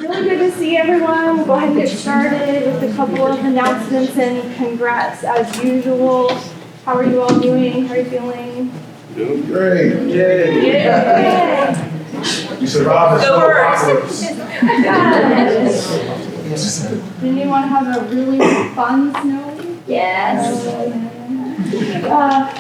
Really good to see everyone. We'll go ahead and get started with a couple of announcements and congrats as usual. How are you all doing? How are you feeling? Doing great. Yay. You survived the snow apocalypse. Did anyone have a really fun snow week? Yes.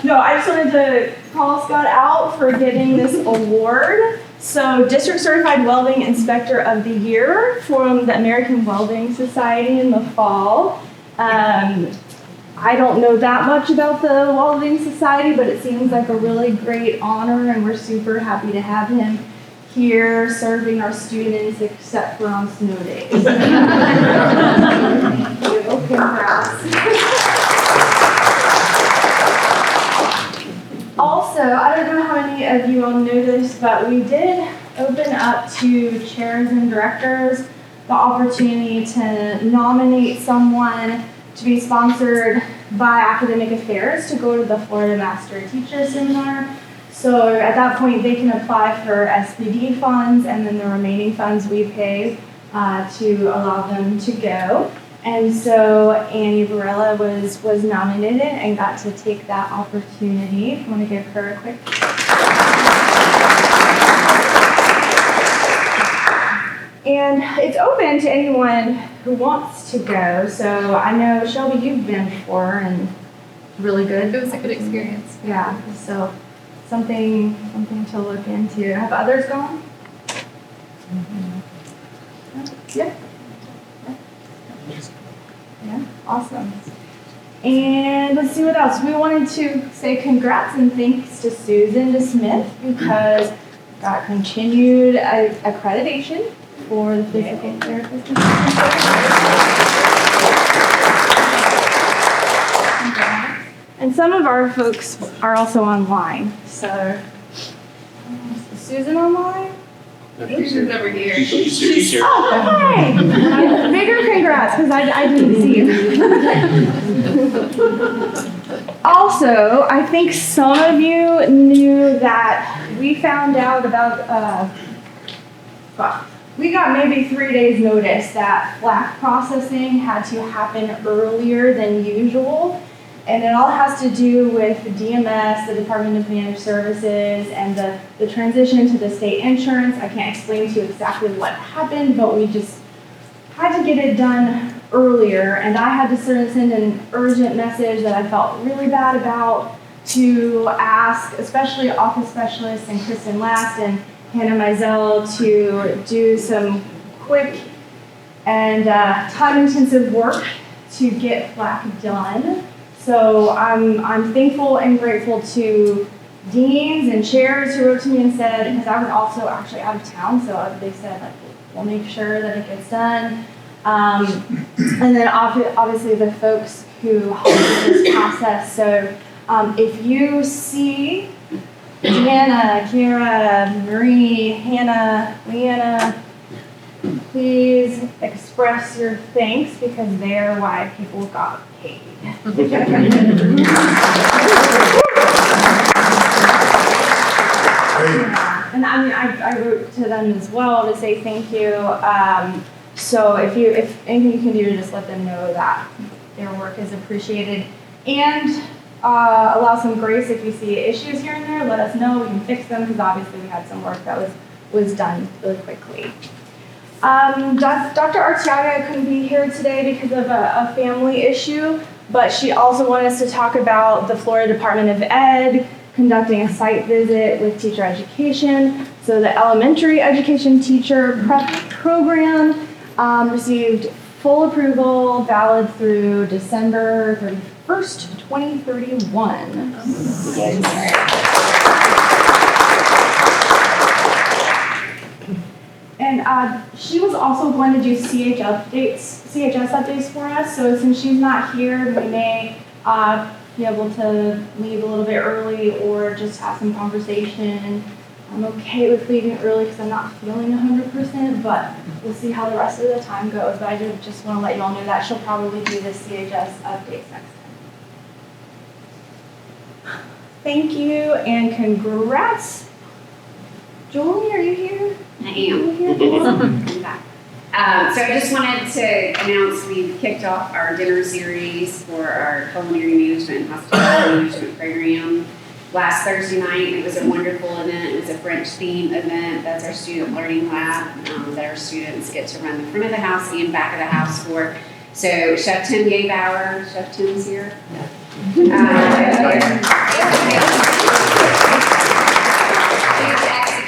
No, I just wanted to call Scott out for getting this award. So, District Certified Welding Inspector of the Year from the American Welding Society in the fall. I don't know that much about the Welding Society, but it seems like a really great honor, and we're super happy to have him here serving our students, except for on snow days. Thank you. Congrats. Also, I don't know how many of you all know this, but we did open up to chairs and directors the opportunity to nominate someone to be sponsored by Academic Affairs to go to the Florida Master Teacher Seminar. So at that point, they can apply for SPD funds, and then the remaining funds we pay to allow them to go. And so Annie Varela was nominated and got to take that opportunity. I want to give her a quick. And it's open to anyone who wants to go. So I know, Shelby, you've been before and really good. It was a good experience. Yeah, so something to look into. Have others gone? Yeah. Yeah, awesome. And let's see what else. We wanted to say congrats and thanks to Susan Smith because got continued accreditation for the physical therapist. And some of our folks are also online. So, is Susan online? She's over here. She's here. Oh, hi! Bigger congrats, because I didn't see you. Also, I think some of you knew that we found out about, we got maybe 3 days notice that FLAC processing had to happen earlier than usual. And it all has to do with DMS, the Department of Managed Services, and the transition to the state insurance. I can't explain to you exactly what happened, but we just had to get it done earlier. And I had to send an urgent message that I felt really bad about to ask, especially office specialists and Kristen Last and Hannah Mizell to do some quick and time-intensive work to get FLAC done. So I'm thankful and grateful to deans and chairs who wrote to me and said, because I was also actually out of town, so they said, like, we'll make sure that it gets done. And then obviously the folks who helped with this process. So if you see Deanna, Kara, Marie, Hannah, Leanna, please express your thanks because they are why people got paid. And I mean, I wrote to them as well to say thank you. So if anything you can do to just let them know that their work is appreciated and allow some grace if you see issues here and there, let us know. We can fix them because obviously we had some work that was done really quickly. Dr. Arteaga couldn't be here today because of a family issue, but she also wanted us to talk about the Florida Department of Ed conducting a site visit with teacher education. So the elementary education teacher prep program received full approval, valid through December 31st, 2031. And she was also going to do CHS updates for us. So since she's not here, we may be able to leave a little bit early or just have some conversation. I'm okay with leaving early because I'm not feeling 100%, but we'll see how the rest of the time goes. But I just want to let you all know that she'll probably do the CHS updates next time. Thank you and congrats. Julie, are you here? I am. I'm back. So I just wanted to announce we've kicked off our dinner series for our culinary management and hospitality management program last Thursday night. It was a wonderful event. It was a French theme event. That's our student learning lab that our students get to run the front of the house and back of the house for. So Chef Tim Gabauer, Chef Tim's here.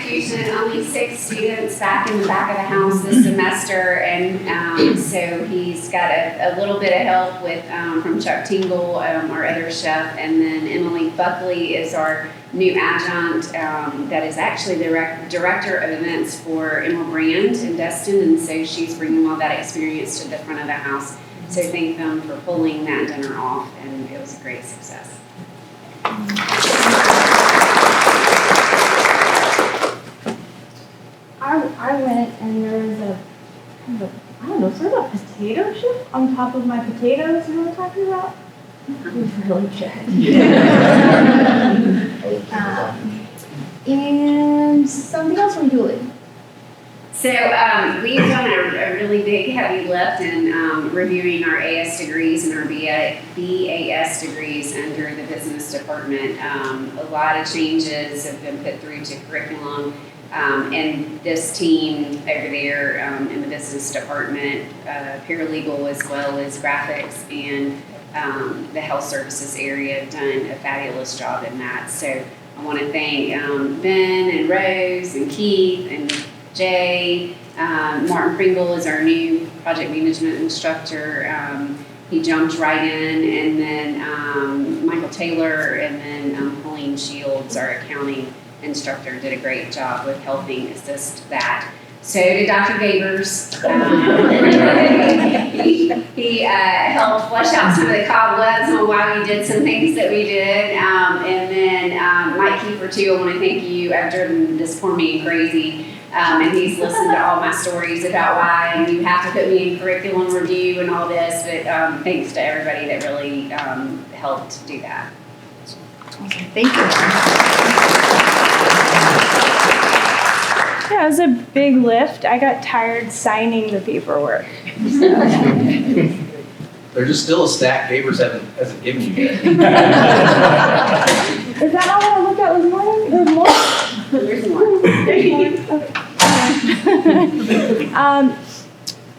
Execution, only 6 students back in the back of the house this semester, and so he's got a little bit of help with from Chuck Tingle, our other chef, and then Emily Buckley is our new adjunct that is actually the director of events for Emerald Brand in Destin, and so she's bringing all that experience to the front of the house. So thank them for pulling that dinner off, and it was a great success. I went and there was a kind of I don't know, sort of a potato chip on top of my potatoes. You know what I'm talking about? It was really good. And something else from Julie. So we've done a really big heavy lift in reviewing our AS degrees and our BAS degrees under the business department. A lot of changes have been put through to curriculum. And this team over there in the business department, paralegal as well as graphics and the health services area have done a fabulous job in that. So I want to thank Ben and Rose and Keith and Jay. Martin Pringle is our new project management instructor. He jumped right in, and then Michael Taylor, and then Pauline Shields, our accounting instructor, did a great job with helping assist that. So did Dr. Gabers. He helped flesh out some of the cobwebs on why we did some things that we did. And then Mike Kiefer too, I want to thank you. I've driven this poor man crazy. And he's listened to all my stories about why you have to put me in curriculum review and all this. But thanks to everybody that really helped do that. Awesome. Thank you. Yeah, it was a big lift. I got tired signing the paperwork. There's just still a stack Gabers hasn't given you yet. Is that not what I looked at this morning? There's more? There's more. Okay.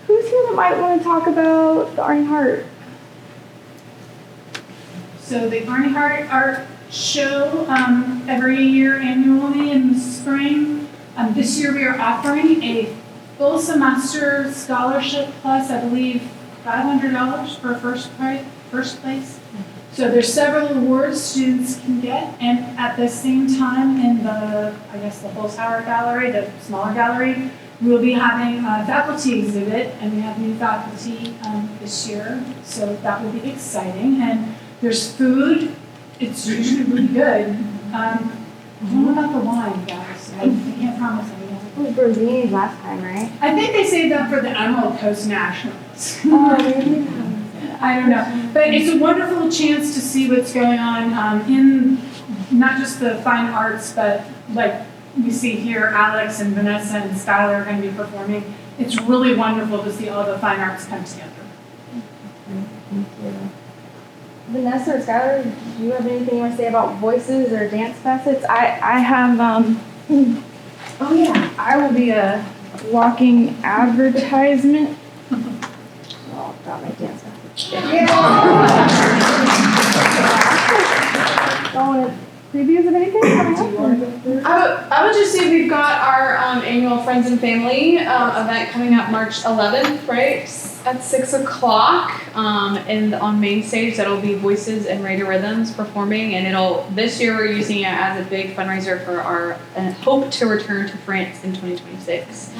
Who's here that might want to talk about the Arnie Hart? So the Arnie Hart Art Show every year annually in the spring. This year we are offering a full semester scholarship plus, I believe, $500 for first place. So there's several awards students can get, and at the same time in the whole tower gallery, the smaller gallery, we'll be having a faculty exhibit, and we have new faculty this year, so that will be exciting. And there's food. It's usually really good. I don't know about the wine, guys. I can't promise anything. It was Brozini's last time, right? I think they saved that for the Emerald Coast Nationals. Oh, really? I don't know. But it's a wonderful chance to see what's going on in not just the fine arts, but like we see here, Alex and Vanessa and Skylar are going to be performing. It's really wonderful to see all the fine arts come together. Thank you. Vanessa or Skylar, do you have anything you want to say about voices or dance facets? I have, oh yeah, I will be a walking advertisement. Oh, got my dance facets. Yeah. Previews of anything coming up? I would just say we've got our annual Friends and Family event coming up March 11th, right? At 6 o'clock. And on main stage, that'll be Voices and Radar Rhythms performing. And this year we're using it as a big fundraiser for our hope to return to France in 2026.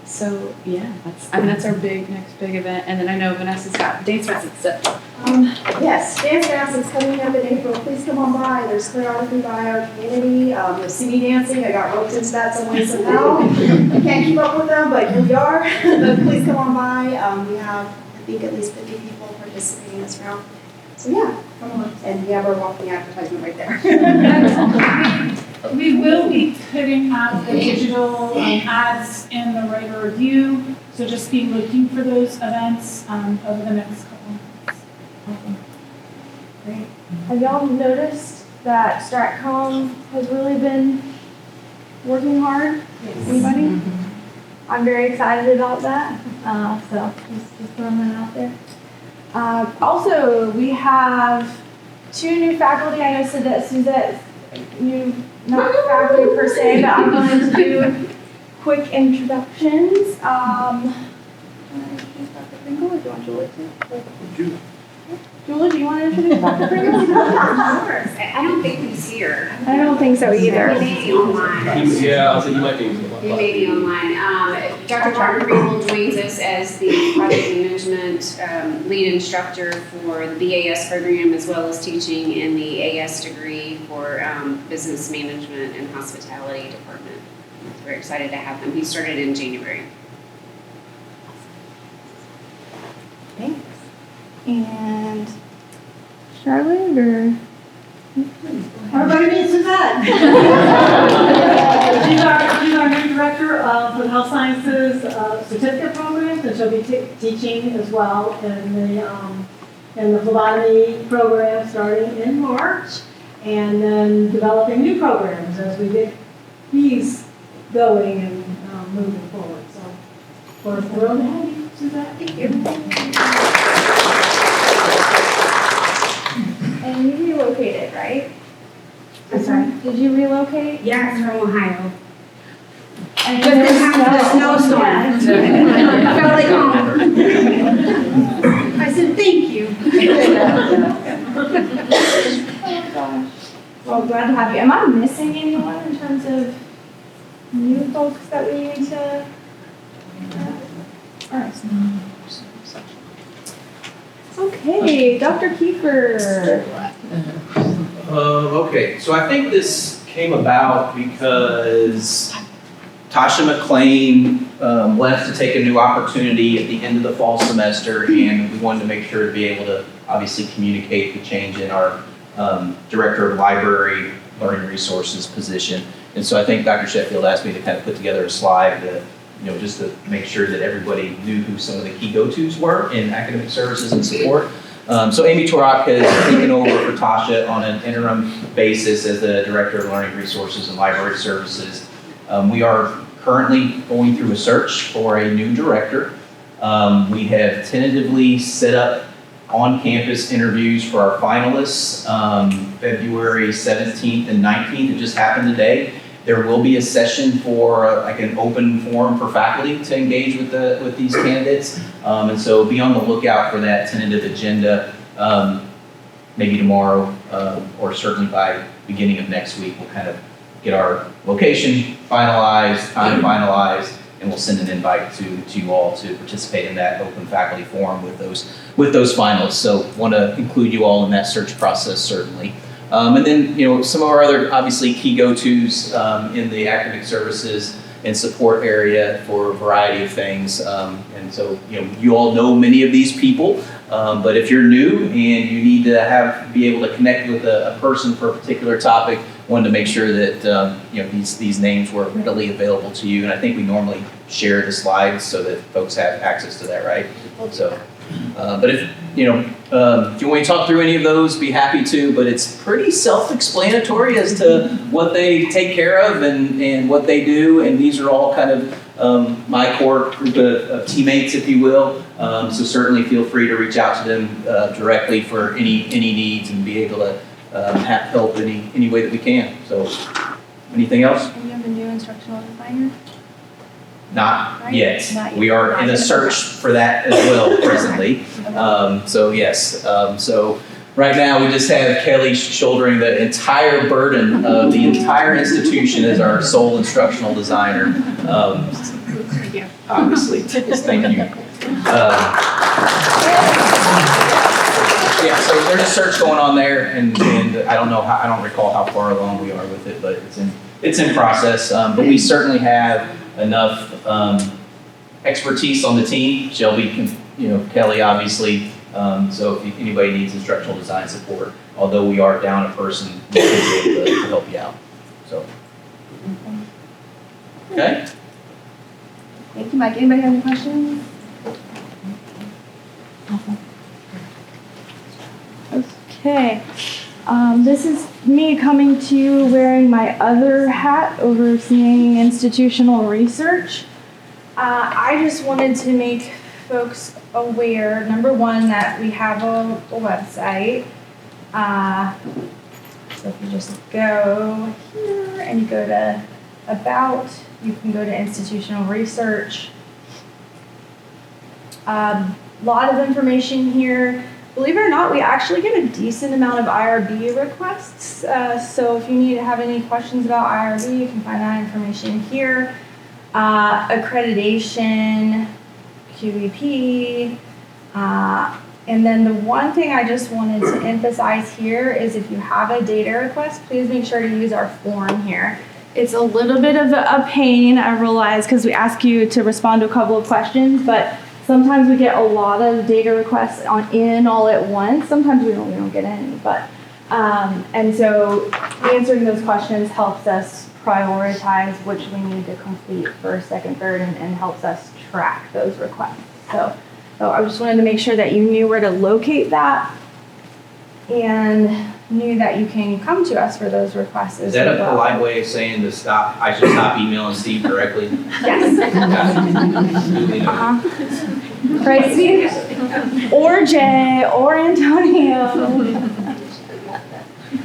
So yeah, that's our next big event. And then I know Vanessa's got dance facets stuff. Yes, dance classes coming up in April. Please come on by. There's choreography by our community. There's CD dancing. I got roped into that some way somehow. I can't keep up with them, but here we are. But please come on by. We have, I think, at least 50 people participating this round. So yeah, come on. And we have our walking advertisement right there. We will be putting out the digital ads in the Writer Review, so just be looking for those events over the next couple months. Great. Have y'all noticed that StratCom has really been working hard? Anybody? I'm very excited about that. So just throwing that out there. Also, we have 2 new faculty. I know Suzette's new, not faculty per se, but I'm going to do quick introductions. Do you want to introduce Dr. Pringle or do you want Julie to? Julie, do you want to introduce Dr. Pringle? Of course. I don't think he's here. I don't think so either. He may be online. Yeah, I'll say you might be. He may be online. Dr. Martin Pringle joins us as the project management lead instructor for the BAS program, as well as teaching in the AS degree for business management and hospitality department. We're excited to have him. He started in January. Thanks. And Charlotte or? Everybody meet Suzette. She's our new director of the health sciences certificate programs, and she'll be teaching as well in the phlebotomy program starting in March, and then developing new programs as we get these going and moving forward. So we're thrilled to have you, Suzette. Thank you. And you relocated, right? I'm sorry. Did you relocate? Yeah, it's from Ohio. And Just there in was time for the snowstorm. Felt like home. I said, thank you. Oh gosh. Well, glad to have you. Am I missing anyone in terms of new folks that we need to? All right. Okay, Dr. Kiefer. Okay, so I think this came about because Tasha McLean left to take a new opportunity at the end of the fall semester, and we wanted to make sure to be able to obviously communicate the change in our Director of Library Learning Resources position. And so I think Dr. Sheffield asked me to kind of put together a slide that, just to make sure that everybody knew who some of the key go-tos were in academic services and support. So Amy Torak has taken over for Tasha on an interim basis as the Director of Learning Resources and Library Services. We are currently going through a search for a new director. We have tentatively set up on-campus interviews for our finalists, February 17th and 19th. It just happened today. There will be a session for like an open forum for faculty to engage with these candidates. And so be on the lookout for that tentative agenda, maybe tomorrow, or certainly by beginning of next week. We'll kind of get our location finalized, time finalized, and we'll send an invite to you all to participate in that open faculty forum with those finalists. So want to include you all in that search process, certainly. And then, some of our other obviously key go-tos in the academic services and support area for a variety of things. And so, you all know many of these people, but if you're new and you need to be able to connect with a person for a particular topic, wanted to make sure that these names were readily available to you. And I think we normally share the slides so that folks have access to that, right? So, but if you want me to talk through any of those, be happy to, but it's pretty self-explanatory as to what they take care of and what they do, and these are all kind of my core group of teammates, if you will, so certainly feel free to reach out to them directly for any needs and be able to help any way that we can. So anything else? And you have a new instructional designer? Not yet. Not yet. We are in a search for that as well presently. So yes. So right now we just have Kelly shouldering the entire burden of the entire institution as our sole instructional designer. Obviously, thank you. Yeah, so there's a search going on there, and I don't recall how far along we are with it, but it's in process. But we certainly have enough expertise on the team. Shelby, Kelly, obviously, So if anybody needs instructional design support, although we are down a person, we should be able to help you out. So, okay. Thank you, Mike. Anybody have any questions? Awesome. Okay. This is me coming to you wearing my other hat, overseeing institutional research. I just wanted to make folks aware, number one, that we have a website. So if you just go here and you go to About, you can go to institutional research. Lot of information here. Believe it or not, we actually get a decent amount of IRB requests. So if you need to have any questions about IRB, you can find that information here. Accreditation, QEP, and then the one thing I just wanted to emphasize here is if you have a data request, please make sure to use our form here. It's a little bit of a pain, I realize, because we ask you to respond to a couple of questions, but sometimes we get a lot of data requests in all at once. Sometimes we don't get any, but and so answering those questions helps us prioritize which we need to complete first, second, third, and helps us track those requests. So I just wanted to make sure that you knew where to locate that and knew that you can come to us for those requests Is as that a well. polite way of saying to stop? I should stop emailing Steve directly? Yes. Duly noted. Right, Steve? Or Jay, or Antonio.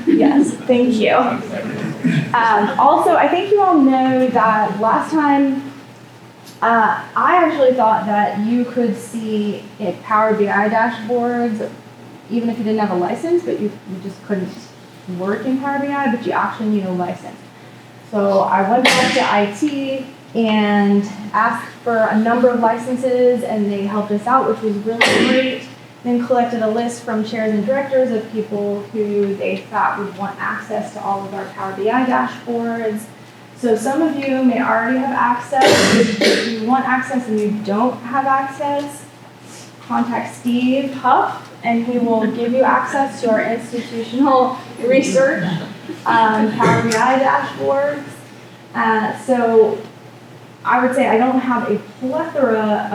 Yes, thank you. Also, I think you all know that last time, I actually thought that you could see Power BI dashboards even if you didn't have a license, but you just couldn't work in Power BI, but you actually need a license. So I went back to IT and asked for a number of licenses, and they helped us out, which was really great. Then collected a list from chairs and directors of people who they thought would want access to all of our Power BI dashboards. So some of you may already have access. If you want access and you don't have access, contact Steve Huff, and he will give you access to our institutional research Power BI dashboards. So I would say I don't have a plethora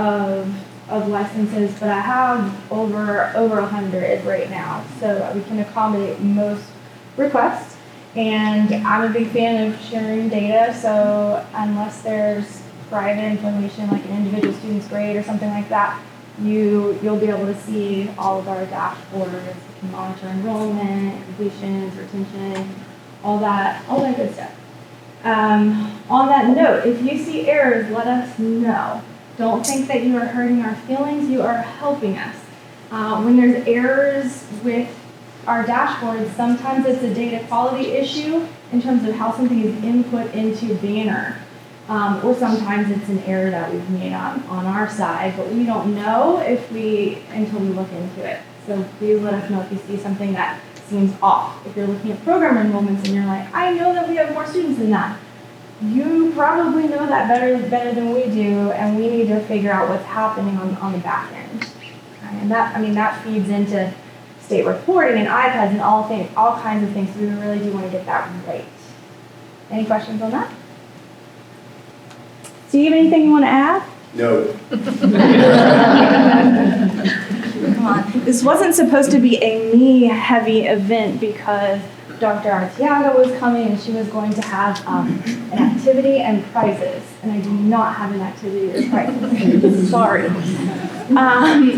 of licenses, but I have over 100 right now, so we can accommodate most requests. And I'm a big fan of sharing data, so unless there's private information like an individual student's grade or something like that, you'll be able to see all of our dashboards. You can monitor enrollment, completions, retention, all that good stuff. On that note, if you see errors, let us know. Don't think that you are hurting our feelings, you are helping us. When there's errors with our dashboards, sometimes it's a data quality issue in terms of how something is input into Banner. Or sometimes it's an error that we've made on our side, but we don't know until we look into it. So please let us know if you see something that seems off. If you're looking at program enrollments and you're like, I know that we have more students than that. You probably know that better than we do, and we need to figure out what's happening on the back end. Okay? And that feeds into state reporting and iPads and all kinds of things. So we really do want to get that right. Any questions on that? Steve, anything you want to add? No. Come on. This wasn't supposed to be a me-heavy event because Dr. Artiaga was coming and she was going to have an activity and prizes. And I do not have an activity or prizes. Sorry.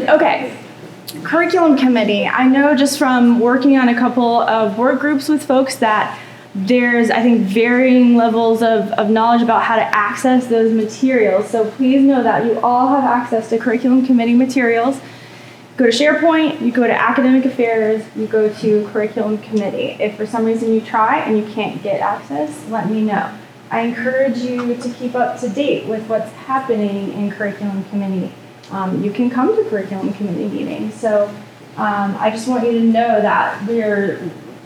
Okay. Curriculum committee. I know just from working on a couple of work groups with folks that there's, I think, varying levels of knowledge about how to access those materials. So please know that you all have access to curriculum committee materials. Go to SharePoint, you go to Academic Affairs, you go to Curriculum Committee. If for some reason you try and you can't get access, let me know. I encourage you to keep up to date with what's happening in Curriculum Committee. You can come to Curriculum Committee meetings. So I just want you to know that we're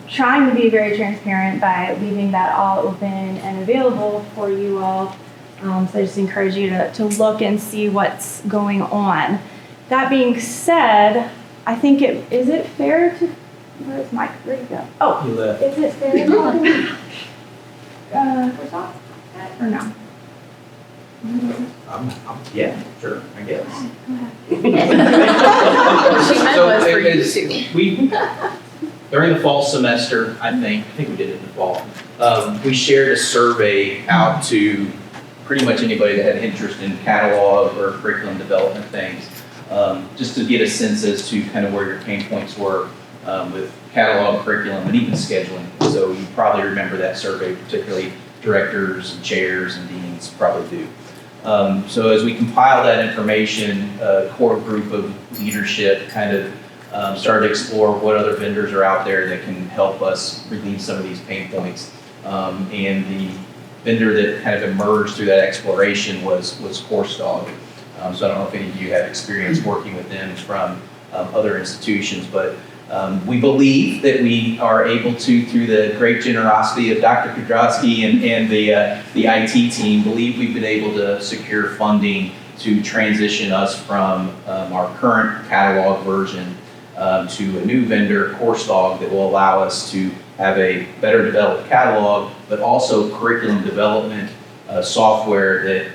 trying to be very transparent by leaving that all open and available for you all. So I just encourage you to look and see what's going on. That being said, I think is it fair to, where's Mike? Where'd he go? Oh, You left. is it fair to talk where's that? Or no? Yeah, sure, I guess. She meant So was for you it's- too. We, during the fall semester, I think we did it in the fall, we shared a survey out to pretty much anybody that had interest in catalog or curriculum development things, just to get a sense as to kind of where your pain points were with catalog, curriculum, and even scheduling. So you probably remember that survey, particularly directors and chairs and deans probably do. So as we compile that information, a core group of leadership kind of started to explore what other vendors are out there that can help us relieve some of these pain points. And the vendor that kind of emerged through that exploration was CourseDog. So I don't know if any of you have experience working with them from other institutions, but we believe that we are able to, through the great generosity of Dr. Kudrowski and the IT team, believe we've been able to secure funding to transition us from our current catalog version to a new vendor, CourseDog, that will allow us to have a better developed catalog, but also curriculum development software that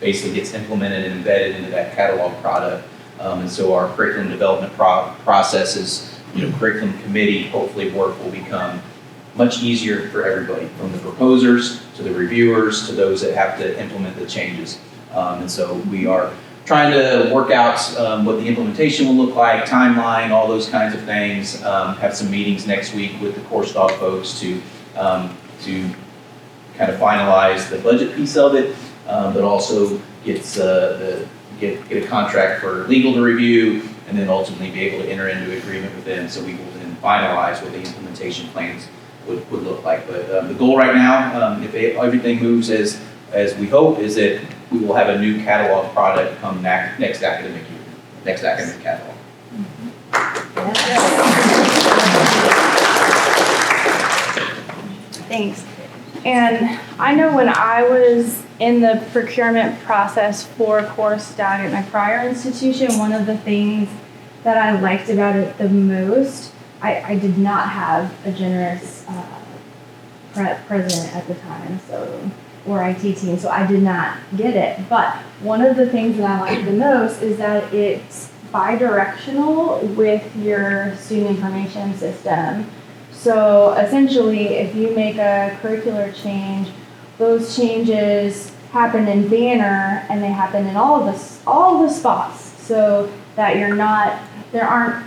basically gets implemented and embedded into that catalog product. And so our curriculum development processes, curriculum committee, hopefully work will become much easier for everybody, from the proposers to the reviewers to those that have to implement the changes. And so we are trying to work out what the implementation will look like, timeline, all those kinds of things. Have some meetings next week with the CourseDog folks to kind of finalize the budget piece of it, but also get a contract for legal to review, and then ultimately be able to enter into agreement with them. So we will then finalize what the implementation plans would look like. But the goal right now, if everything moves as we hope, is that we will have a new catalog product come next academic year, next academic catalog. Thanks. And I know when I was in the procurement process for CourseDog at my prior institution, one of the things that I liked about it the most, I did not have a generous president at the time, or IT team, so I did not get it. But one of the things that I liked the most is that it's bi-directional with your student information system. So essentially, if you make a curricular change, those changes happen in Banner and they happen in all the spots, so that there aren't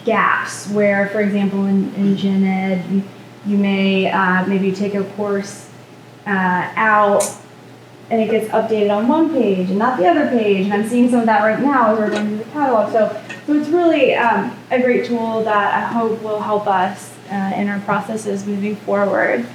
gaps where, for example, in Gen Ed, you may maybe take a course out and it gets updated on one page and not the other page. And I'm seeing some of that right now as we're going through the catalog. So it's really a great tool that I hope will help us in our processes moving forward.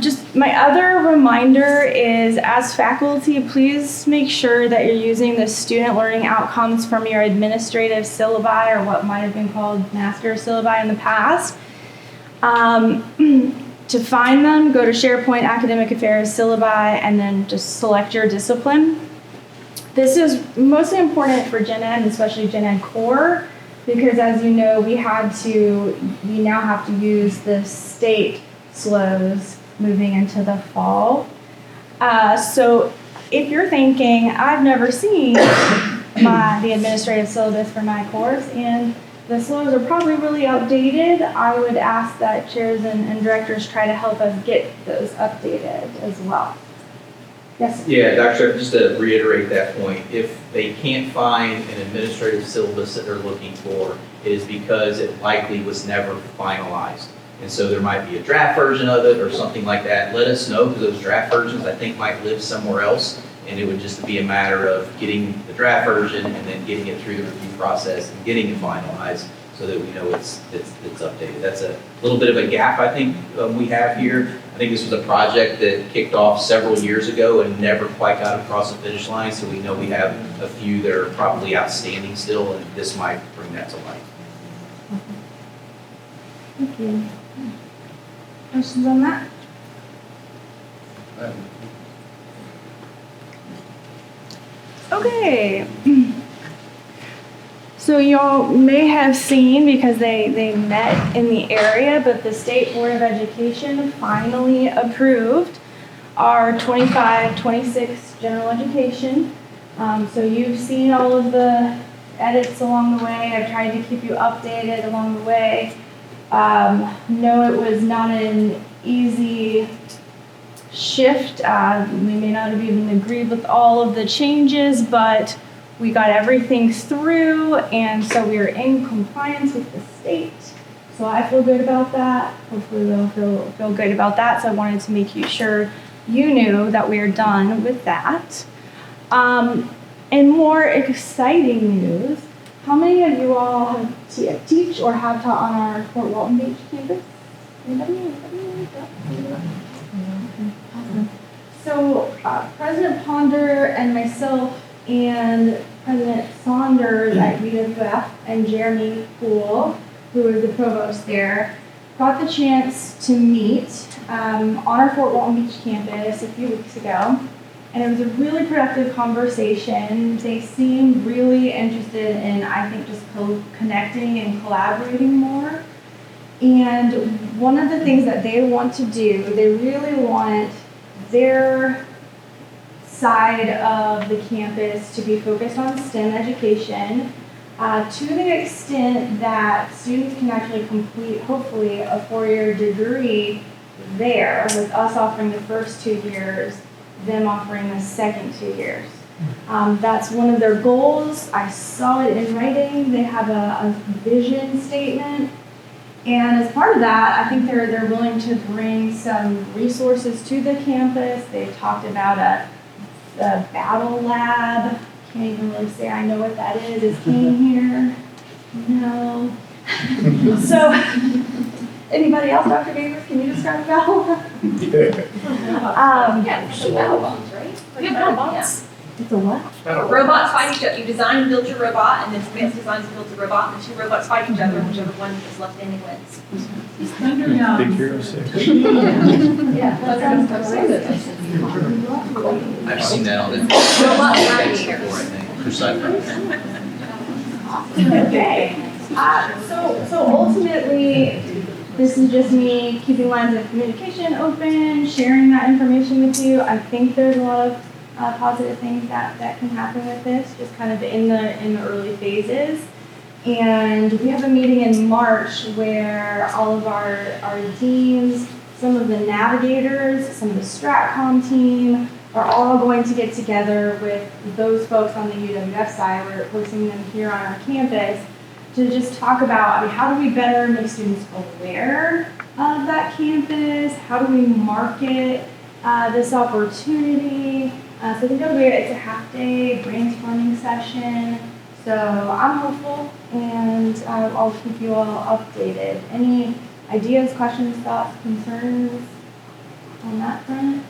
Just my other reminder is, as faculty, please make sure that you're using the student learning outcomes from your administrative syllabi, or what might have been called master syllabi in the past. To find them, go to SharePoint Academic Affairs Syllabi and then just select your discipline. This is mostly important for Gen Ed, and especially Gen Ed Core, because as you know, we now have to use the state SLOs moving into the fall. So if you're thinking, I've never seen the administrative syllabus for my course, and the SLOs are probably really outdated, I would ask that chairs and directors try to help us get those updated as well. Yes? Yeah, Dr. just to reiterate that point, if they can't find an administrative syllabus that they're looking for, it is because it likely was never finalized. And so there might be a draft version of it or something like that. Let us know, because those draft versions I think might live somewhere else. And it would just be a matter of getting the draft version and then getting it through the review process and getting it finalized so that we know it's updated. That's a little bit of a gap I think we have here. I think this was a project that kicked off several years ago and never quite got across the finish line. So we know we have a few that are probably outstanding still, and this might bring that to light. Thank you. Questions on that? Okay. So y'all may have seen, because they met in the area, but the State Board of Education finally approved our 25-26 general education. So you've seen all of the edits along the way. I've tried to keep you updated along the way. No, it was not an easy shift. We may not have even agreed with all of the changes, but we got everything through, and so we are in compliance with the state. So I feel good about that. Hopefully they'll feel good about that. So I wanted to make sure you knew that we are done with that. And more exciting news, how many of you all have teach or have taught on our Fort Walton Beach campus? Anybody? So President Ponder and myself and President Saunders at UWF and Jeremy Poole, who is the provost there, got the chance to meet on our Fort Walton Beach campus a few weeks ago. And it was a really productive conversation. They seemed really interested in, I think, just connecting and collaborating more. And one of the things that they want to do, they really want their side of the campus to be focused on STEM education to the extent that students can actually complete, hopefully, a 4-year degree there, with us offering the first 2 years, them offering the second 2 years. That's one of their goals. I saw it in writing. They have a vision statement. And as part of that, I think they're willing to bring some resources to the campus. They talked about a battle lab. Can't even really say I know what that is. Is Kane here? No. So, anybody else, Dr. Davis, can you describe a battle lab? Battle bombs, right? Yeah, battle bombs. It's a what? Robots fight each other. You design and build your robot, and then Smith designs and builds a robot, and the 2 robots fight each other, and whichever one is left standing wins. Big Hero 6. I've seen that on the. Robots fight each Before, I other. think, for cyber. Okay. So ultimately, this is just me keeping lines of communication open, sharing that information with you. I think there's a lot of positive things that can happen with this, just kind of in the early phases. And we have a meeting in March where all of our deans, some of the navigators, some of the StratCom team are all going to get together with those folks on the UWF side. We're hosting them here on our campus to just talk about, how do we better make students aware of that campus? How do we market this opportunity? So I think it's a half-day brainstorming session. So I'm hopeful, and I'll keep you all updated. Any ideas, questions, thoughts, concerns on that front?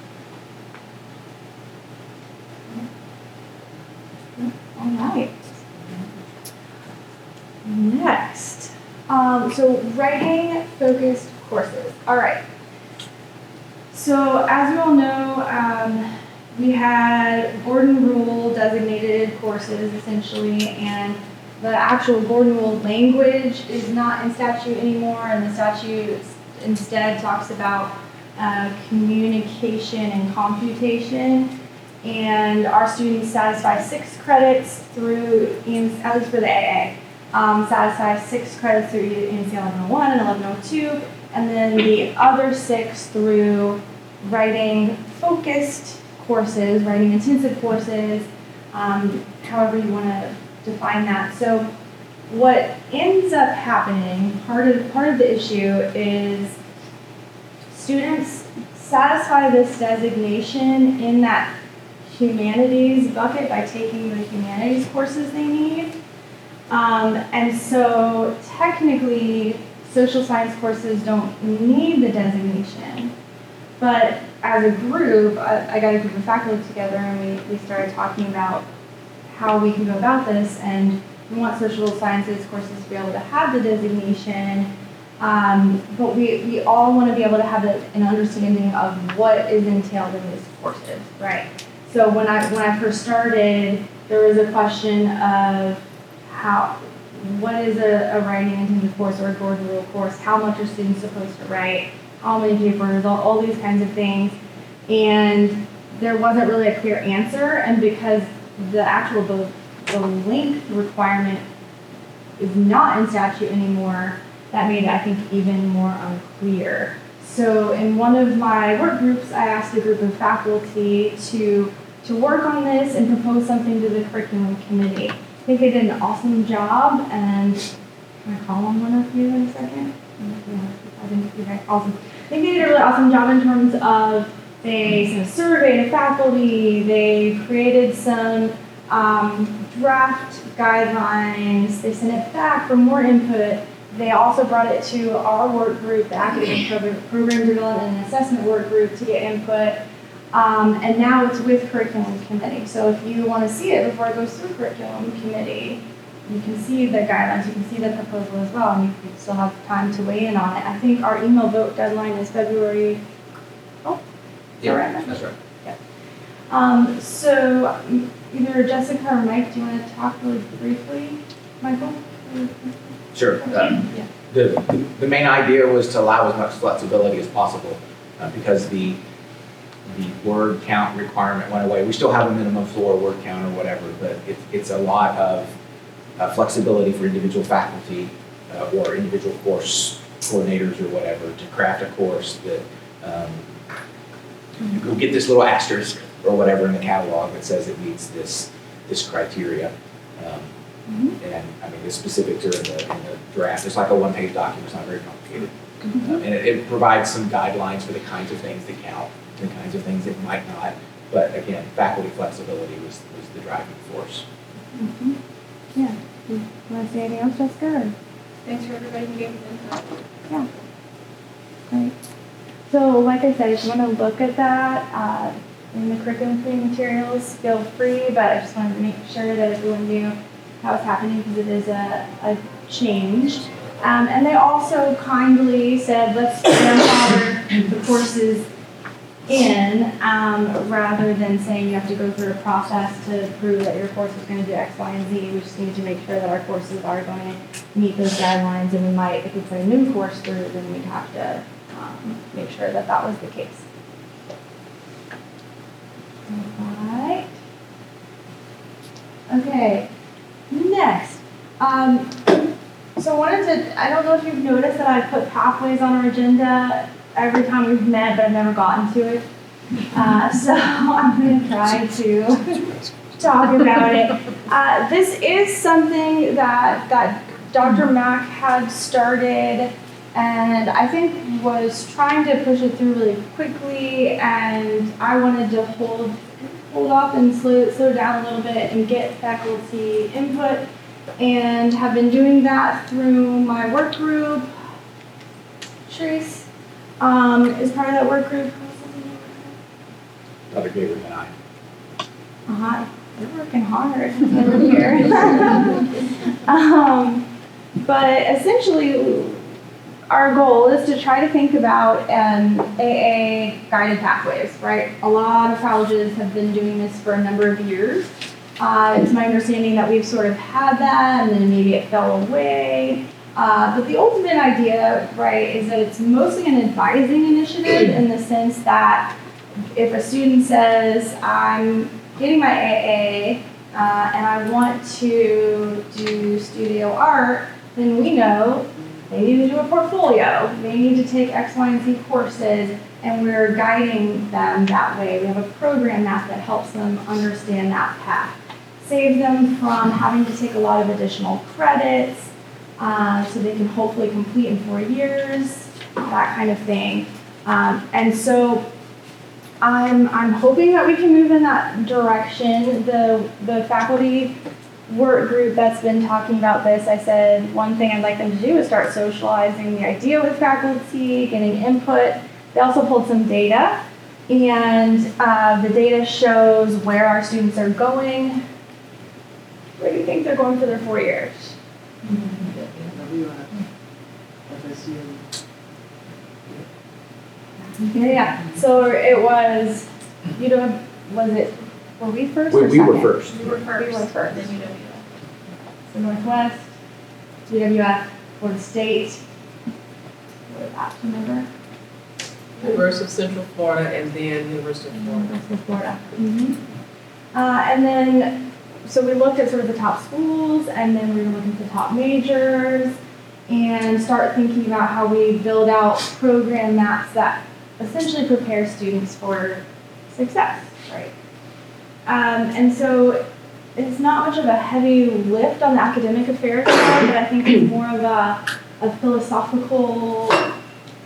All right. Next, so writing-focused courses. All right. So as you all know, we had Gordon Rule designated courses essentially, and the actual Gordon Rule language is not in statute anymore, and the statute instead talks about communication and computation. And our students satisfy 6 credits through, at least for the AA, satisfy 6 credits through ENC 1101 and 1102, and then the other 6 through writing-focused courses, writing-intensive courses, however you want to define that. So what ends up happening, part of the issue is students satisfy this designation in that humanities bucket by taking the humanities courses they need. And so technically, social science courses don't need the designation. But as a group, I got a group of faculty together and we started talking about how we can go about this, and we want social sciences courses to be able to have the designation, but we all want to be able to have an understanding of what is entailed in these courses, right? So when I first started, there was a question of how what is a writing intensive course or a board rule course, how much are students supposed to write, how many papers, all these kinds of things. And there wasn't really a clear answer, and because the length requirement is not in statute anymore, that made it, I think, even more unclear. So in one of my work groups, I asked a group of faculty to work on this and propose something to the curriculum committee. I think they did an awesome job, and can I call on one of you in a second? Okay, awesome. I think they did a really awesome job in terms of they sent a survey to faculty, they created some draft guidelines, they sent it back for more input. They also brought it to our work group, the academic program development and assessment work group, to get input. And now it's with curriculum committee. So if you want to see it before it goes through curriculum committee, you can see the guidelines, you can see the proposal as well, and you can still have time to weigh in on it. I think our email vote deadline is February. Yeah, that's right. Yeah. So either Jessica or Mike, do you want to talk really briefly, Michael? Sure. Yeah. The main idea was to allow as much flexibility as possible because the word count requirement went away. We still have a minimum floor word count or whatever, but it's a lot of flexibility for individual faculty or individual course coordinators or whatever to craft a course that you'll get this little asterisk or whatever in the catalog that says it meets this criteria. And I mean, the specifics are in the draft. It's like a one-page document. It's not very complicated. And it provides some guidelines for the kinds of things that count, and the kinds of things that might not. But again, faculty flexibility was the driving force. Yeah. You want to say anything else, Jessica? Thanks for everybody who gave us input. Yeah. Great. So, like I said, if you want to look at that in the curriculum free materials, feel free. But I just wanted to make sure that everyone knew how it's happening because it is a change. And they also kindly said, let's grandfather the courses in rather than saying you have to go through a process to prove that your course is going to do X, Y, and Z. We just need to make sure that our courses are going to meet those guidelines, and we might, if we put a new course through, then we'd have to make sure that that was the case. All right. Okay. Next. So I wanted to, I don't know if you've noticed that I've put pathways on our agenda every time we've met, but I've never gotten to it. So I'm going to try to talk about it. This is something that Dr. Mack had started and I think was trying to push it through really quickly, and I wanted to hold off and slow down a little bit and get faculty input, and have been doing that through my work group. Trace is part of that work group. Dr. Gabriel and I. You're working hard over here. But essentially, our goal is to try to think about AA guided pathways, right? A lot of colleges have been doing this for a number of years. It's my understanding that we've sort of had that, and then maybe it fell away. But the ultimate idea, right, is that it's mostly an advising initiative in the sense that if a student says, I'm getting my AA and I want to do studio art, then we know they need to do a portfolio, they need to take X, Y, and Z courses, and we're guiding them that way. We have a program map that helps them understand that path. Saves them from having to take a lot of additional credits, so they can hopefully complete in 4 years, that kind of thing. And so I'm hoping that we can move in that direction. The faculty work group that's been talking about this, I said one thing I'd like them to do is start socializing the idea with faculty, getting input. They also pulled some data, and the data shows where our students are going. Where do you think they're going for their 4 years? Yeah. So it was, were we first or We were second? first. We were first. We were first. Then UW. So Northwest, UWF, Florida State. What is that, do you remember? University of Central Florida and then University of Florida. University of Florida. And then, so we looked at sort of the top schools, and then we were looking at the top majors, and start thinking about how we build out program maps that essentially prepare students for success, right? And so it's not much of a heavy lift on the academic affairs side, but I think it's more of a philosophical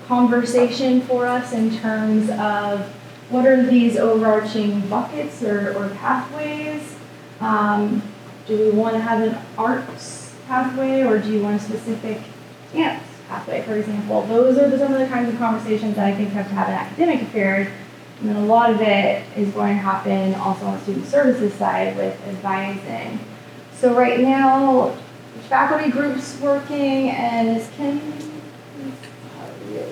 conversation for us in terms of what are these overarching buckets or pathways. Do we want to have an arts pathway, or do you want a specific dance pathway, for example? Those are some of the kinds of conversations that I think have to have in academic affairs. And then a lot of it is going to happen also on the student services side with advising. So right now, faculty groups working, and is Kim?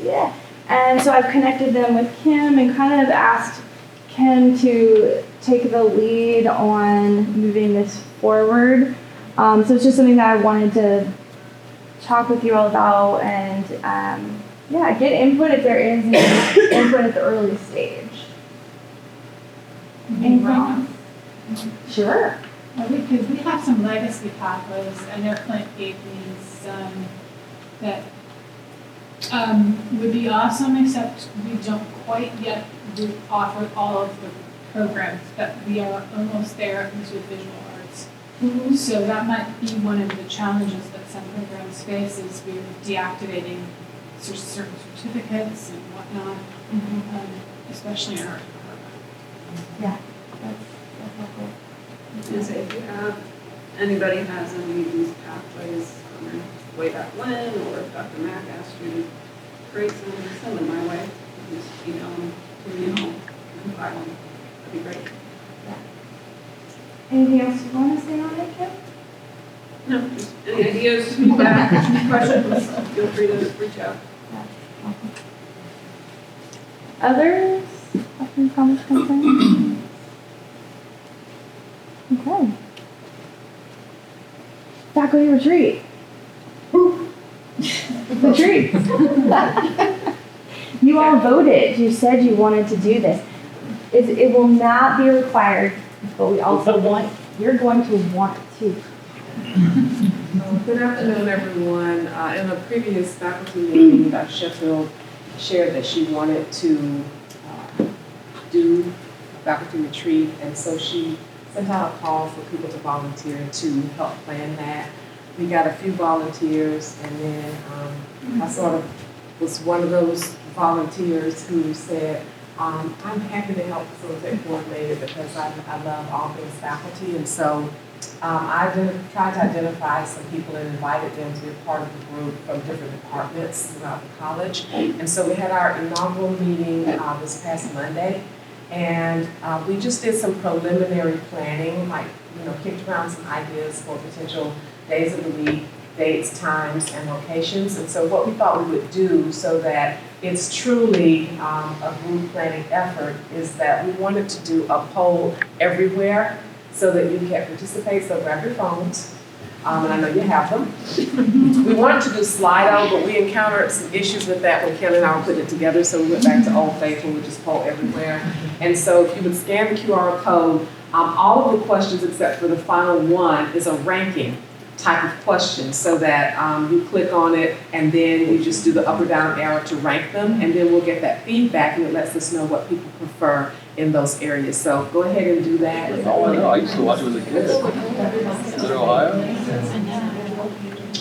Yeah. And so I've connected them with Kim and kind of asked Kim to take the lead on moving this forward. So it's just something that I wanted to talk with you all about, and yeah, get input if there is any input at the early stage. Anything else? Sure. We have some legacy pathways. I know Clint gave me some that would be awesome, except we don't quite yet offer all of the programs, but we are almost there, at least with visual arts. So that might be one of the challenges that some programs face, is we're deactivating certain certificates and whatnot, especially in our department. Yeah, that's helpful. If you have, anybody has any of these pathways way back when, or if Dr. Mack asked you to create some, send them my way. Just email them to me and I'll compile them. That'd be great. Yeah. Anything else you want to say on it, Kim? No, just any ideas, feedback, questions, feel free to reach out. Yeah. Awesome. Others? Questions, comments, concerns? Okay. Faculty retreat. Retreat. You all voted. You said you wanted to do this. It will not be required, but we also want, you're going to want to. Good afternoon, everyone. In a previous faculty meeting, Dr. Sheffield shared that she wanted to do a faculty retreat, and so she sent out a call for people to volunteer to help plan that. We got a few volunteers, and then I sort of was one of those volunteers who said, I'm happy to help facilitate coordinator because I love all things faculty, and so I tried to identify some people and invited them to be a part of the group from different departments throughout the college. And so we had our inaugural meeting this past Monday, and we just did some preliminary planning, like, kicked around some ideas for potential days of the week, dates, times, and locations. And so what we thought we would do so that it's truly a group planning effort is that we wanted to do a poll everywhere so that you can participate. So grab your phones, and I know you have them. We wanted to do Slido, but we encountered some issues with that when Kelly and I were putting it together, so we went back to Old Faithful, which is poll everywhere. And so if you would scan the QR code, all of the questions except for the final one is a ranking type of question, so that you click on it and then you just do the up or down arrow to rank them, and then we'll get that feedback and it lets us know what people prefer in those areas. So go ahead and do that. Oh, I know. I used to watch it with the kids. Is it Ohio?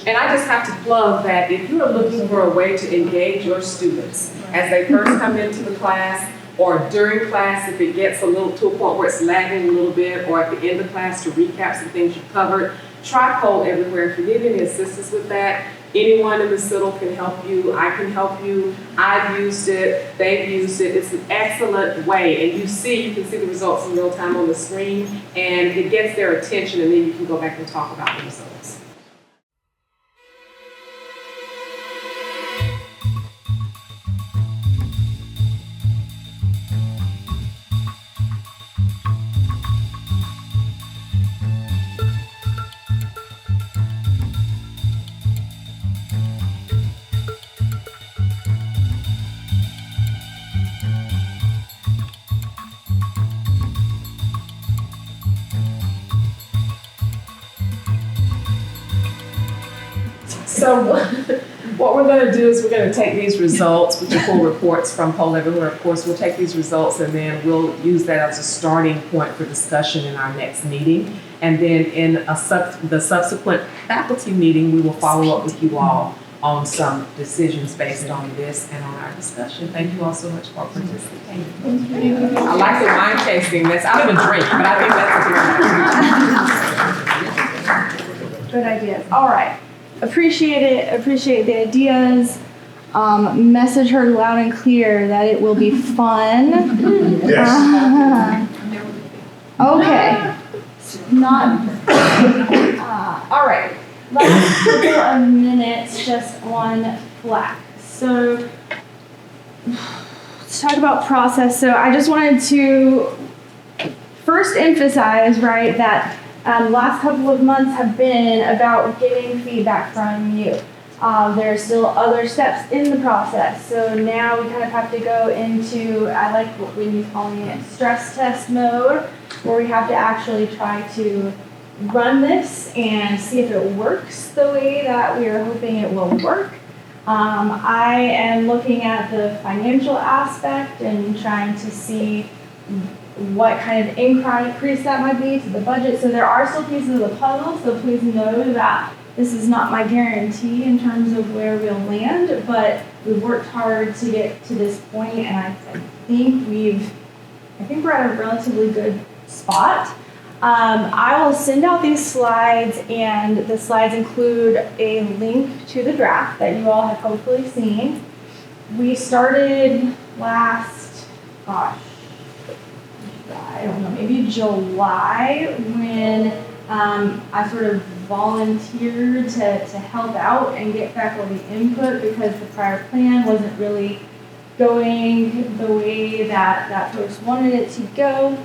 And I just have to plug that if you are looking for a way to engage your students as they first come into the class, or during class if it gets a little to a point where it's lagging a little bit, or at the end of class to recap some things you've covered, try poll everywhere. If you need any assistance with that, anyone in the CITL can help you. I can help you. I've used it. They've used it. It's an excellent way. And you can see the results in real time on the screen, and it gets their attention, and then you can go back and talk about the results. So what we're gonna do is we're gonna take these results, which are full reports from Poll Everywhere, of course, we'll take these results and then we'll use that as a starting point for discussion in our next meeting. And then in the subsequent faculty meeting, we will follow up with you all on some decisions based on this and on our discussion. Thank you all so much for participating. I like the wine tasting. That's out of a drink, but I think that's a good idea. Good ideas. All right. Appreciate it. Appreciate the ideas. Message heard loud and clear that it will be fun. Yes. Okay. Not. All right. Last couple of minutes just on FLAC. So let's talk about process. So I just wanted to first emphasize, right, that last couple of months have been about getting feedback from you. There are still other steps in the process. So now we kind of have to go into, I like what we're calling it, stress test mode, where we have to actually try to run this and see if it works the way that we are hoping it will work. I am looking at the financial aspect and trying to see what kind of increase that might be to the budget. So there are still pieces of the puzzle, so please know that this is not my guarantee in terms of where we'll land, but we've worked hard to get to this point, and I think we're at a relatively good spot. I will send out these slides, and the slides include a link to the draft that you all have hopefully seen. We started last, I don't know, maybe July, when I sort of volunteered to help out and get faculty input because the prior plan wasn't really going the way that folks wanted it to go.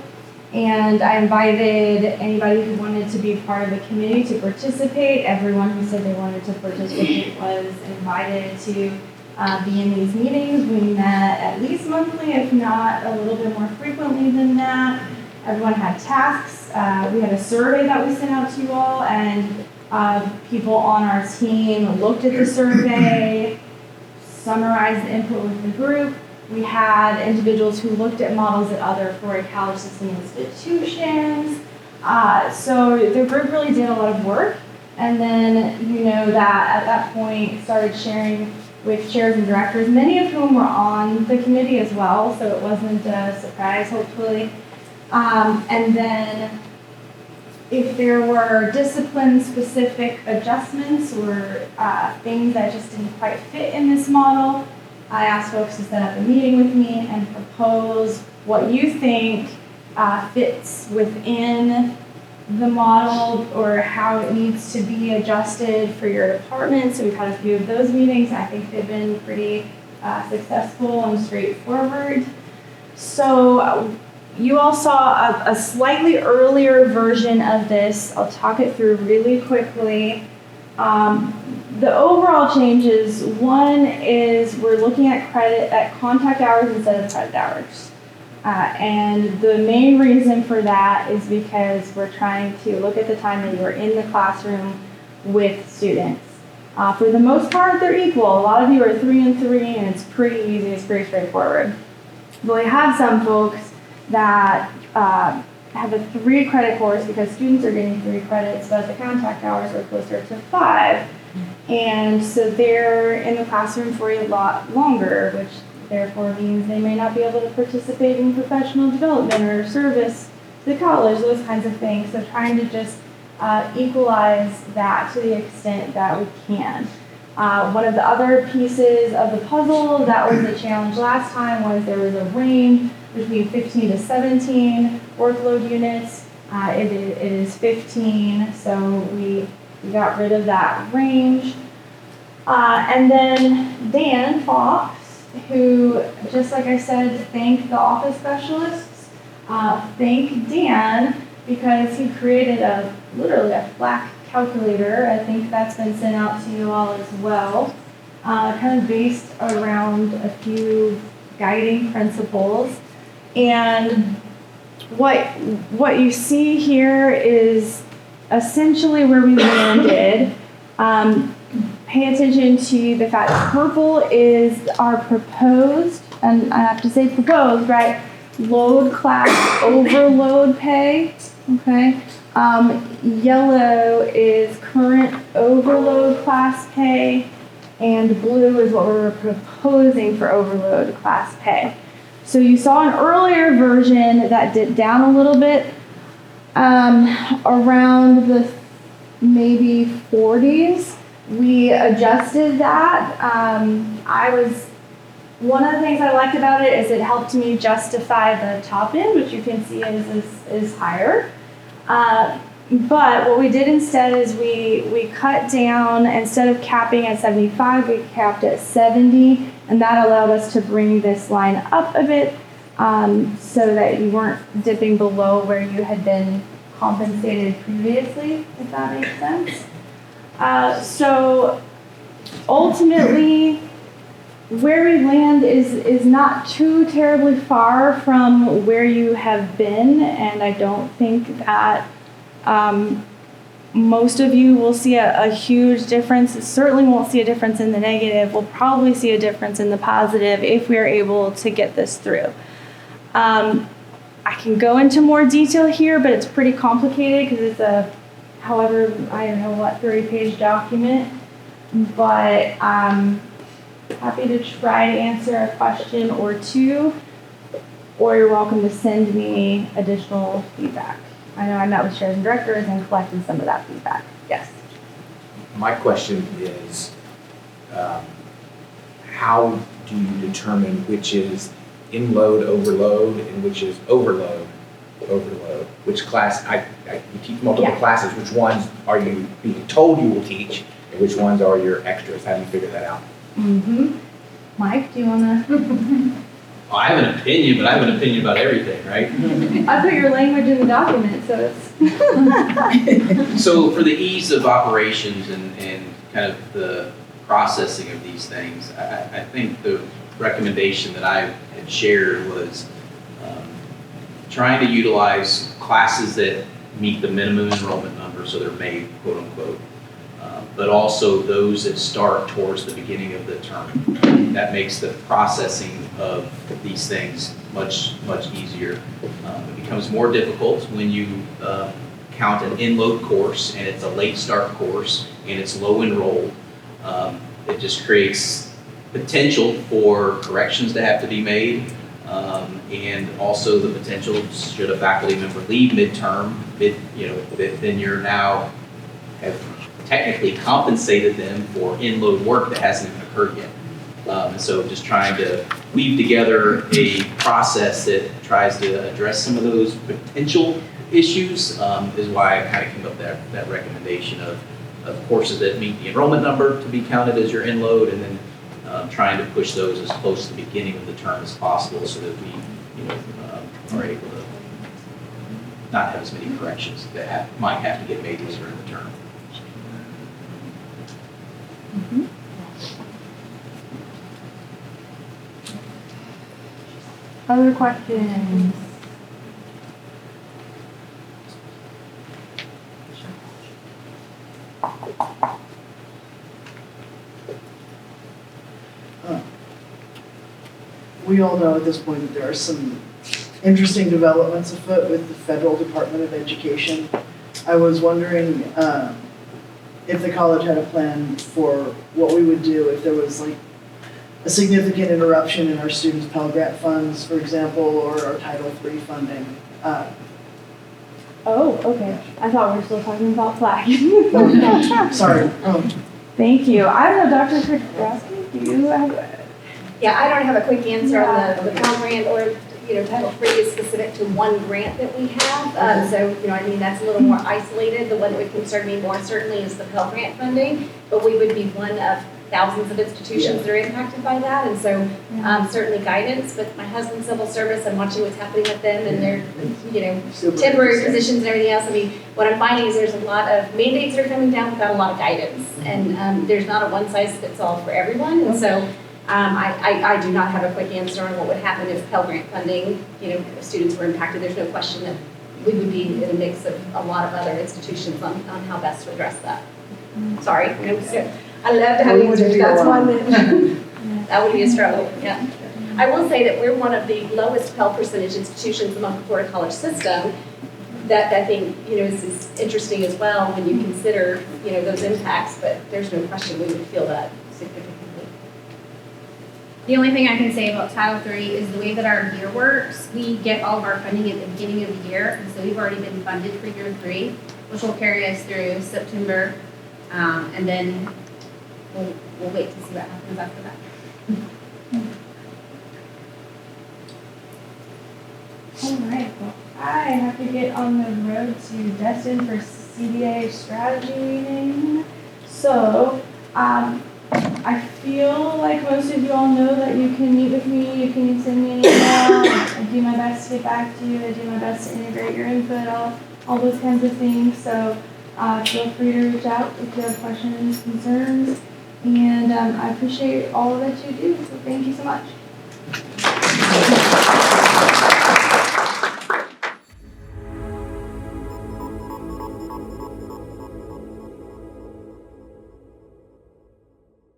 And I invited anybody who wanted to be part of the committee to participate. Everyone who said they wanted to participate was invited to be in these meetings. We met at least monthly, if not a little bit more frequently than that. Everyone had tasks. We had a survey that we sent out to you all, and people on our team looked at the survey, summarized the input with the group. We had individuals who looked at models at other Florida college system institutions. So the group really did a lot of work. And then, you know, that at that point started sharing with chairs and directors, many of whom were on the committee as well, so it wasn't a surprise, hopefully. And then if there were discipline-specific adjustments or things that just didn't quite fit in this model, I asked folks to set up a meeting with me and propose what you think fits within the model or how it needs to be adjusted for your department. So we've had a few of those meetings. I think they've been pretty successful and straightforward. So you all saw a slightly earlier version of this. I'll talk it through really quickly. The overall changes, one is we're looking at contact hours instead of credit hours. And the main reason for that is because we're trying to look at the time that you're in the classroom with students. For the most part, they're equal. A lot of you are 3 and 3, and it's pretty easy, it's pretty straightforward. But we have some folks that have a 3 credit course because students are getting 3 credits, but the contact hours are closer to 5. And so they're in the classroom for a lot longer, which therefore means they may not be able to participate in professional development or service to the college, those kinds of things. So trying to just equalize that to the extent that we can. One of the other pieces of the puzzle that was the challenge last time was there was a range between 15 to 17 workload units. It is 15, so we got rid of that range. And then Dan Fox, who, just like I said, thanked the office specialists, thank Dan because he created literally a FLAC calculator. I think that's been sent out to you all as well, kind of based around a few guiding principles. And what you see here is essentially where we landed. pay attention to the fact that purple is our proposed, and I have to say proposed, right? Load class overload pay, okay? Yellow is current overload class pay, and blue is what we're proposing for overload class pay. So you saw an earlier version that dipped down a little bit around the maybe 40s. We adjusted that. One of the things I liked about it is it helped me justify the top end, which you can see is higher. But what we did instead is we cut down, instead of capping at 75, we capped at 70, and that allowed us to bring this line up a bit so that you weren't dipping below where you had been compensated previously, if that makes sense. So ultimately, where we land is not too terribly far from where you have been, and I don't think that most of you will see a huge difference. Certainly won't see a difference in the negative. We'll probably see a difference in the positive if we're able to get this through. I can go into more detail here, but it's pretty complicated because it's a, however, I don't know what, 30-page document. But I'm happy to try to answer a question or two, or you're welcome to send me additional feedback. I know I met with chairs and directors and collected some of that feedback. Yes. My question is, how do you determine which is in-load, overload, and which is overload, overload? Which class, you teach multiple classes, which ones are you being told you will teach, and which ones are your extras? How do you figure that out? Mike, do you want to? Well, I have an opinion, but I have an opinion about everything, right? I put your language in the document, so it's. So for the ease of operations and kind of the processing of these things, I think the recommendation that I had shared was trying to utilize classes that meet the minimum enrollment number, so they're made, quote unquote, but also those that start towards the beginning of the term. That makes the processing of these things much easier. It becomes more difficult when you count an in-load course and it's a late start course and it's low enrolled. It just creates potential for corrections to have to be made, and also the potential, should a faculty member leave midterm, then you're now have technically compensated them for in-load work that hasn't even occurred yet. And so just trying to weave together a process that tries to address some of those potential issues is why I kind of came up with that recommendation of courses that meet the enrollment number to be counted as your in-load, and then trying to push those as close to the beginning of the term as possible so that we are able to not have as many corrections that might have to get made later in the term. Other questions? We all know at this point that there are some interesting developments afoot with the Federal Department of Education. I was wondering if the college had a plan for what we would do if there was like a significant interruption in our students' Pell Grant funds, for example, or our Title III funding. Oh, okay. I thought we were still talking about flag. Sorry. Thank you. I don't know, Dr. Kraskowski, do you have? Yeah, I don't have a quick answer on the Pell Grant or, Title III is specific to one grant that we have. So, that's a little more isolated. The one that would concern me more certainly is the Pell Grant funding, but we would be one of thousands of institutions that are impacted by that. And so certainly guidance, but my husband's civil service, I'm watching what's happening with them and their, temporary positions and everything else. I mean, what I'm finding is there's a lot of mandates that are coming down without a lot of guidance. And there's not a one size fits all for everyone. And so I do not have a quick answer on what would happen if Pell Grant funding, if students were impacted. There's no question that we would be in a mix of a lot of other institutions on how best to address that. Sorry. I love to have Wouldn't answers, be that's alone. one that would be a struggle, yeah. I will say that we're one of the lowest Pell percentage institutions among the Florida college system. That I think, is interesting as well when you consider, those impacts, but there's no question we would feel that significantly. The only thing I can say about Title III is the way that our year works, we get all of our funding at the beginning of the year, and so we've already been funded for year 3, which will carry us through September, and then we'll wait to see what happens after that. All right, well, I have to get on the road to Destin for CBA strategy meeting. So, I feel like most of you all know that you can meet with me, you can send me an email, I do my best to get back to you, I do my best to integrate your input, all those kinds of things. So, feel free to reach out if you have questions, concerns, and I appreciate all that you do, so thank you so much.